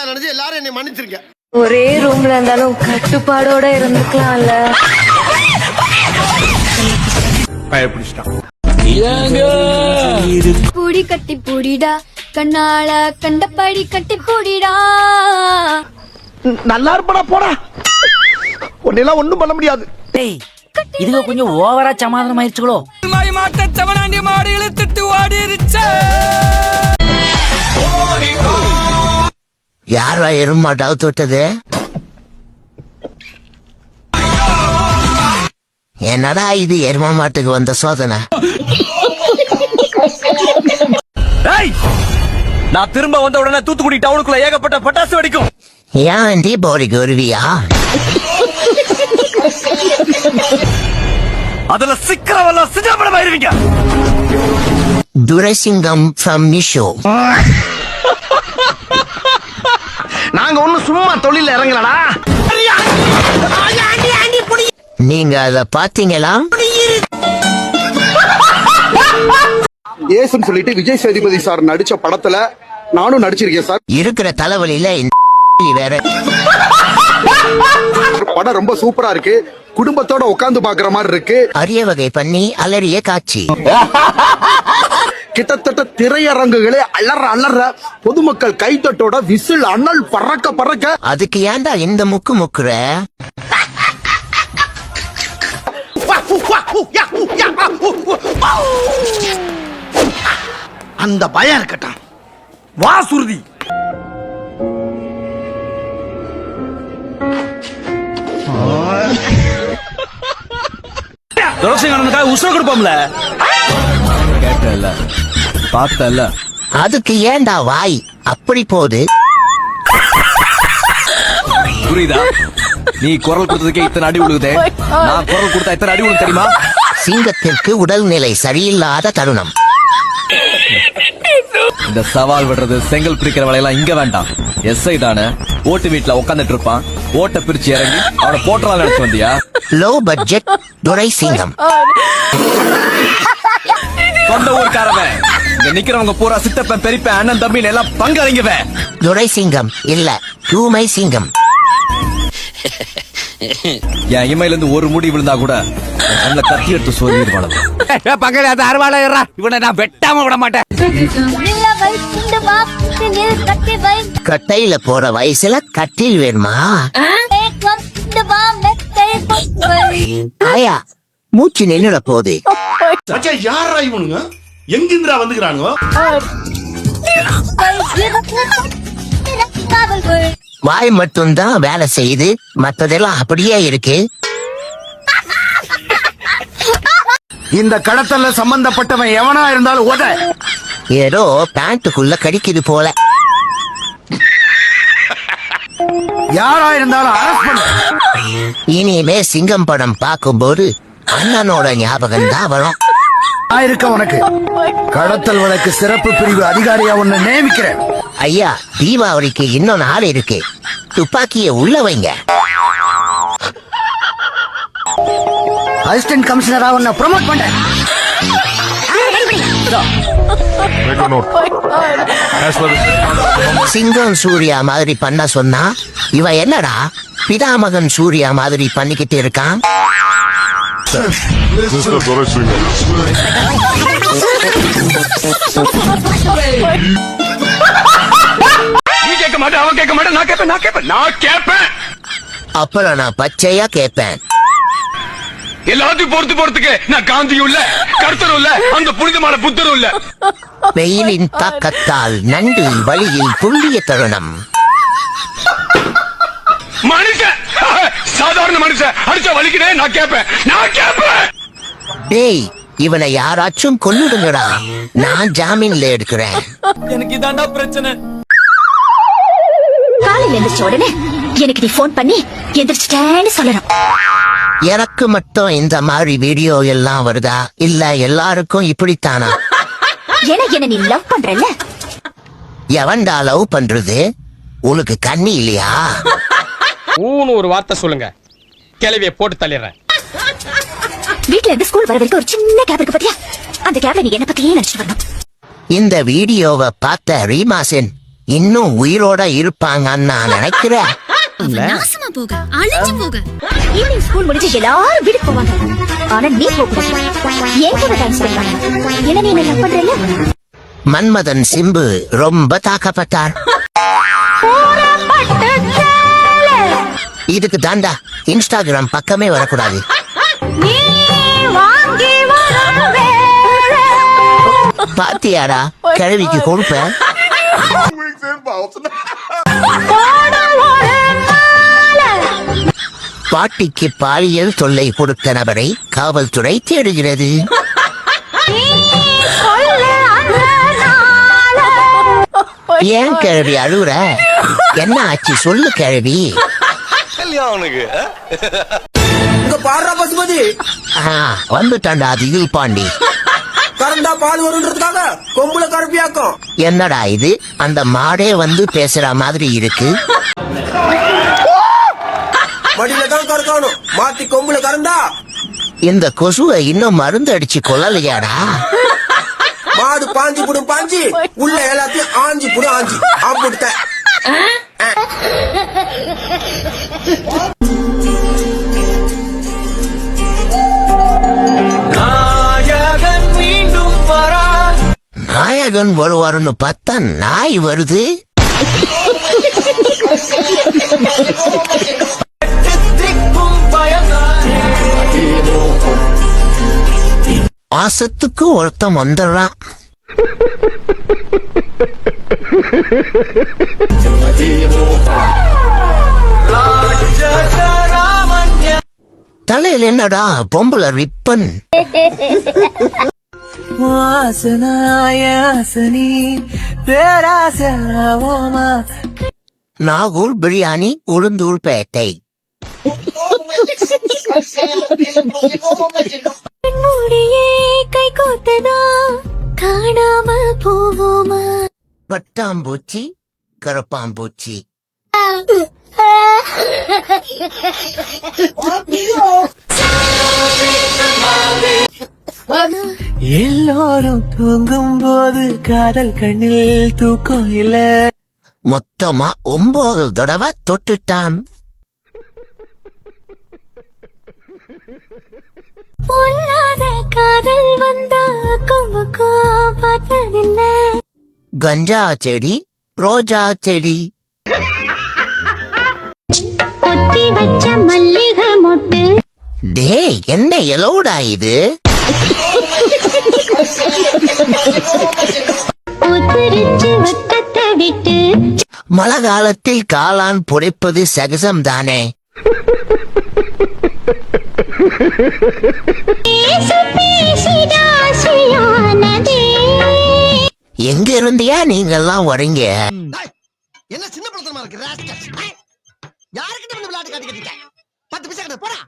கூடாது நினைச்சு எல்லாரும் என்னை மன்னிச்சிருக்கேன். ஒரே ரூம்ல இருந்தாலும் கட்டுப்பாடோட இருந்துக்கலாம்ல. பூடி கட்டி பூடிடா கண்ணால கண்டபடி கட்டி பூடிடா. நல்லா இருப்படா போடா. உன்னெல்லாம் ஒண்ணும் பண்ண முடியாது. டேய் இதுங்க கொஞ்சம் ஓவரா சமாதானம் ஆயிருச்சுங்களோ. யாரா எருமாட்டாவது தொட்டது? என்னடா இது எரும மாட்டுக்கு வந்த சோதனை? நான் திரும்ப வந்த உடனே தூத்துக்குடி டவுனுக்குள்ள ஏகப்பட்ட பட்டாசு வெடிக்கும். ஏன் போரிக்கு வருவியா? அதுல சிக்கிறவெல்லாம் சிஜாபடம் ஆயிருவீங்க. துரைசிங்கம் ஃப்ரம் மிஷோ. நாங்க ஒண்ணும் சும்மா தொழில இறங்கலடா. நீங்க அத பாத்தீங்களா? ஏசுன்னு சொல்லிட்டு விஜய் சேதுபதி சார் நடிச்ச படத்துல நானும் நடிச்சிருக்கேன் சார். இருக்கிற தலைவலியில வேற படம் ரொம்ப சூப்பரா இருக்கு. குடும்பத்தோட உட்கார்ந்து பாக்குற மாதிரி இருக்கு. அரிய வகை பண்ணி அலறிய காட்சி. கிட்டத்தட்ட திரையரங்குகளே அலற பொதுமக்கள் கைத்தட்டோட விசில் அனல் பறக்க பறக்க. அதுக்கு ஏன்டா இந்த முக்கு முக்குற? அந்த பயம் இருக்கட்டும். வா சுருதி. உசுர கொடுப்போம்ல. கேட்டல பார்த்தல. அதுக்கு ஏன்டா வாய் அப்படி போகுது? புரியுதா? நீ குரல் கொடுத்ததுக்கே இத்தனை அடி விழுகுதே. நான் குரல் கொடுத்தா இத்தனை அடி விழுது தெரியுமா? சிங்கத்திற்கு உடல்நிலை சரியில்லாத தருணம். இந்த சவால் விடுறது செங்கல் பிரிக்கிற வேலையெல்லாம் இங்க வேண்டாம். எஸ்ஐ தானே ஓட்டு வீட்டுல உட்காந்துட்டு இருப்பான். ஓட்ட பிரிச்சு இறங்கி அவனை போட்டலாம் நினைச்சு வந்தியா? Low budget Thuraisingam. சொந்த ஊருக்காரவன். இங்க நிக்கிறவங்க பூரா சித்தப்பன் பெரியப்பன் அண்ணன் தம்பின்னு எல்லாம் பங்காளிங்கவன். துரைசிங்கம் இல்ல தூமை சிங்கம். என் இமையில இருந்து ஒரு முடி விழுந்தா கூட நல்ல கத்தி எடுத்து சொல்லிடுவாங்க. இவனை நான் வெட்டாம விட மாட்டேன். கட்டையில போற வயசுல கட்டில் வேணுமா? ஆயா மூச்சு நின்னுட போகுது. யாரா இவனுங்க? எங்கிந்திரா வந்துக்கிறானுங்க? வாய் மட்டும்தான் வேலை செய்யுது, மத்ததெல்லாம் அப்படியே இருக்கு. இந்த கடத்தல சம்பந்தப்பட்டவன் எவனா இருந்தாலும் ஓட. ஏதோ பேண்ட்டுக்குள்ள கடிக்குது போல. யாரா இருந்தாலும் அரெஸ்ட் பண்ணு. இனிமே சிங்கம் படம் பார்க்கும்போது அண்ணனோட ஞாபகம் தான் வரும். இருக்க உனக்கு கடத்தல் வழக்கு சிறப்பு பிரிவு அதிகாரியா உன்னை நியமிக்கிறேன். ஐயா தீபாவளிக்கு இன்னும் நாள் இருக்கு. துப்பாக்கிய உள்ள வைங்க. அசிஸ்டன்ட் கமிஷனரா உன்னை ப்ரொமோட் பண்றேன். சிங்கம் சூர்யா மாதிரி பண்ண சொன்னா இவ என்னடா பிதாமகன் சூர்யா மாதிரி பண்ணிக்கிட்டு இருக்கான். கேட்க மாட்டேன், அவன் கேட்க மாட்டேன், நான் கேட்பேன். அப்புறம் நான் பச்சையா கேட்பேன். எல்லாத்தையும் போறதுக்கு நான் காந்தியும் இல்ல, கர்த்தரும் இல்ல, அந்த புனிதமான புத்தரும் இல்ல. வெயிலின் தாக்கத்தால் நண்டு வழியில் துள்ளிய தருணம். மனுஷன் சாதாரண மனுஷன் அடிச்சா வலிக்குதே, நான் கேட்பேன். டேய் இவனை யாராச்சும் கொன்னுடுங்கடா, நான் ஜாமீன்ல எடுக்கிறேன். எனக்கு இதாண்டா பிரச்சனை. காலையில எந்திரிச்ச உடனே எனக்கு நீ போன் பண்ணி எந்திரிச்சிட்டேன்னு சொல்லணும். எனக்கு மட்டும் இந்த மாதிரி வீடியோ எல்லாம் வருதா இல்ல எல்லாருக்கும் இப்படித்தானா? என்ன நீ லவ் பண்றல? எவன்டா லவ் பண்றது? உனக்கு கண்ணி இல்லையா? ஒரு வார்த்தை சொல்லுங்க, கிளவிய போட்டு தள்ளிடுறேன். வீட்ல இருந்து ஸ்கூல் வர வரைக்கும் ஒரு சின்ன கேப் இருக்கு பாத்தியா? அந்த கேப்ல நீ என்ன பத்தியே நினைச்சிட்டு வரணும். இந்த வீடியோவை பார்த்த ரீமாசன் இன்னும் உயிரோட இருப்பாங்கன்னு நான் நினைக்கிறேன். நாசமா போக அழிஞ்சு போக ஈவினிங் ஸ்கூல் முடிச்சு எல்லாரும் வீட்டுக்கு போவாங்க. ஆனா நீ போக ஏன் கூட டைம் ஸ்பெண்ட் பண்ண என்ன நீ என்ன பண்றல? மன்மதன் சிம்பு ரொம்ப தாக்கப்பட்டார். இதுக்கு தாண்டா இன்ஸ்டாகிராம் பக்கமே வரக்கூடாது. பாத்தியாடா கிழவிக்கு கொடுப்ப. பாட்டிக்கு பாலியல் தொல்லை கொடுத்த நபரை காவல்துறை தேடுகிறது. ஏன் கிழவி அழுகுற? என்ன ஆச்சு சொல்லு கிழவி. இங்க பாடுறா பசுபதி, வந்துட்டான்டா திகில் பாண்டி. கரண்டா பால் வருன்றதுக்காக கொம்புல கருப்பியாக்கும். என்னடா இது, அந்த மாடே வந்து பேசுற மாதிரி இருக்கு. மடியில தான் கறக்கணும், மாத்தி கொம்புல கரண்டா. இந்த கொசுவை இன்னும் மருந்து அடிச்சு கொல்லலையாடா? மாடு பாஞ்சு புடும் பாஞ்சு, உள்ள எல்லாத்தையும் ஆஞ்சு புடும் ஆஞ்சு ஆம்பிட்ட. நாயகன் வருவாருன்னு பார்த்தா நாய் வருது. மாசத்துக்கு ஒருத்தன் வந்துடுறான். தலையில் என்னடா பொம்பளை ரிப்பன்? நாகூர் பிரியாணி உளுந்தூர் பேட்டை. முடியே கை கோத்தனா காணாம போவோமா? பட்டாம்பூச்சி கரப்பாம்பூச்சி. எல்லோரும் தூங்கும் போது காதல் கண்ணில் தூக்கம் இல்ல. மொத்தமா 9 தடவை தொட்டுட்டான். பொல்லாத காதல் வந்தா கும்பக்கோ பார்த்ததில்லை. கஞ்சா செடி ரோஜா செடி. கொத்தி வச்ச மல்லிகை மொட்டு டேய் என்ன எலோடா இது? உதிரிச்சு வட்டத்தை விட்டு மழை காலத்தில் காளான் புடைப்பது சகசம்தானே. எங்க இருந்தியா நீங்கெல்லாம் வரீங்க? என்ன சின்ன படத்தமா இருக்கு? யாருக்கிட்ட வந்து விளையாட்டு காட்டி கட்டிட்ட? 10 பைசா போடா.